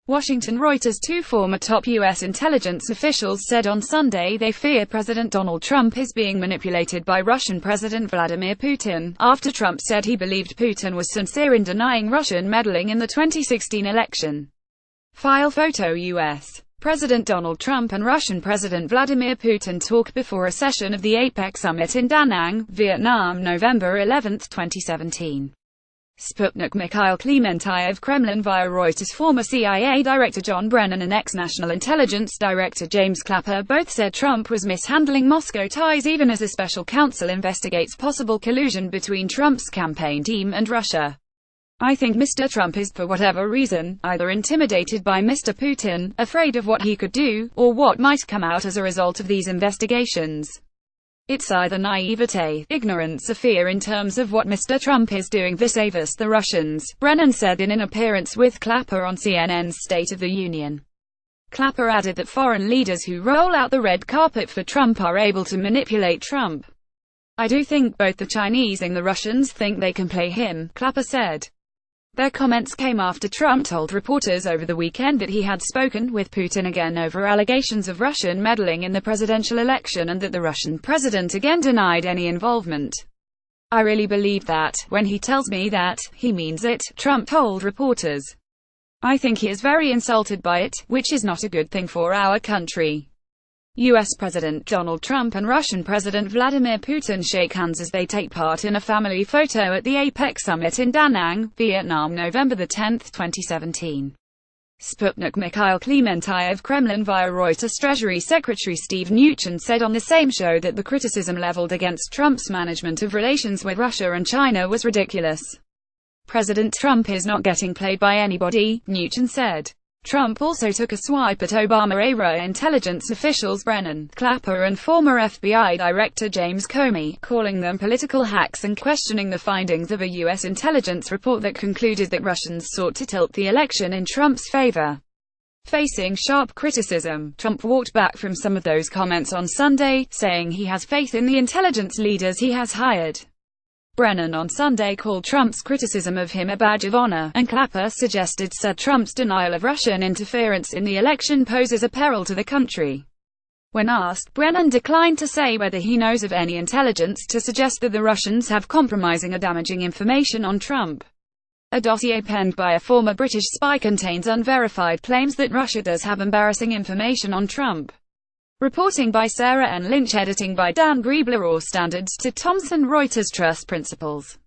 Washington. Reuters. Two former top U.S. intelligence officials said on Sunday they fear President Donald Trump is being manipulated by Russian President Vladimir Putin, after Trump said he believed Putin was sincere in denying Russian meddling in the 2016 election. File photo. U.S. President Donald Trump and Russian President Vladimir Putin talk before a session of the APEC summit in Da Nang, Vietnam, November 11, 2017. Sputnik. Mikhail Klementiev. Kremlin via Reuters. Former CIA Director John Brennan and ex-National Intelligence Director James Clapper both said Trump was mishandling Moscow ties even as a special counsel investigates possible collusion between Trump's campaign team and Russia. I think Mr. Trump is, for whatever reason, either intimidated by Mr. Putin, afraid of what he could do, or what might come out as a result of these investigations. It's either naivete, ignorance, or fear in terms of what Mr. Trump is doing vis-a-vis the Russians, Brennan said in an appearance with Clapper on CNN's State of the Union. Clapper added that foreign leaders who roll out the red carpet for Trump are able to manipulate Trump. I do think both the Chinese and the Russians think they can play him, Clapper said. Their comments came after Trump told reporters over the weekend that he had spoken with Putin again over allegations of Russian meddling in the presidential election and that the Russian president again denied any involvement. I really believe that, when he tells me that, he means it, Trump told reporters. I think he is very insulted by it, which is not a good thing for our country. U.S. President Donald Trump and Russian President Vladimir Putin shake hands as they take part in a family photo at the APEC summit in Da Nang, Vietnam, November 10, 2017. Sputnik. Mikhail Klementiev. Kremlin via Reuters. Treasury Secretary Steve Mnuchin said on the same show that the criticism leveled against Trump's management of relations with Russia and China was ridiculous. President Trump is not getting played by anybody, Mnuchin said. Trump also took a swipe at Obama-era intelligence officials Brennan, Clapper and former FBI Director James Comey, calling them political hacks and questioning the findings of a U.S. intelligence report that concluded that Russians sought to tilt the election in Trump's favor. Facing sharp criticism, Trump walked back from some of those comments on Sunday, saying he has faith in the intelligence leaders he has hired. Brennan on Sunday called Trump's criticism of him a badge of honor, and Clapper said Trump's denial of Russian interference in the election poses a peril to the country. When asked, Brennan declined to say whether he knows of any intelligence to suggest that the Russians have compromising or damaging information on Trump. A dossier penned by a former British spy contains unverified claims that Russia does have embarrassing information on Trump. Reporting by Sarah N. Lynch. Editing by Dan Griebler. Standards to Thomson Reuters. Trust Principles.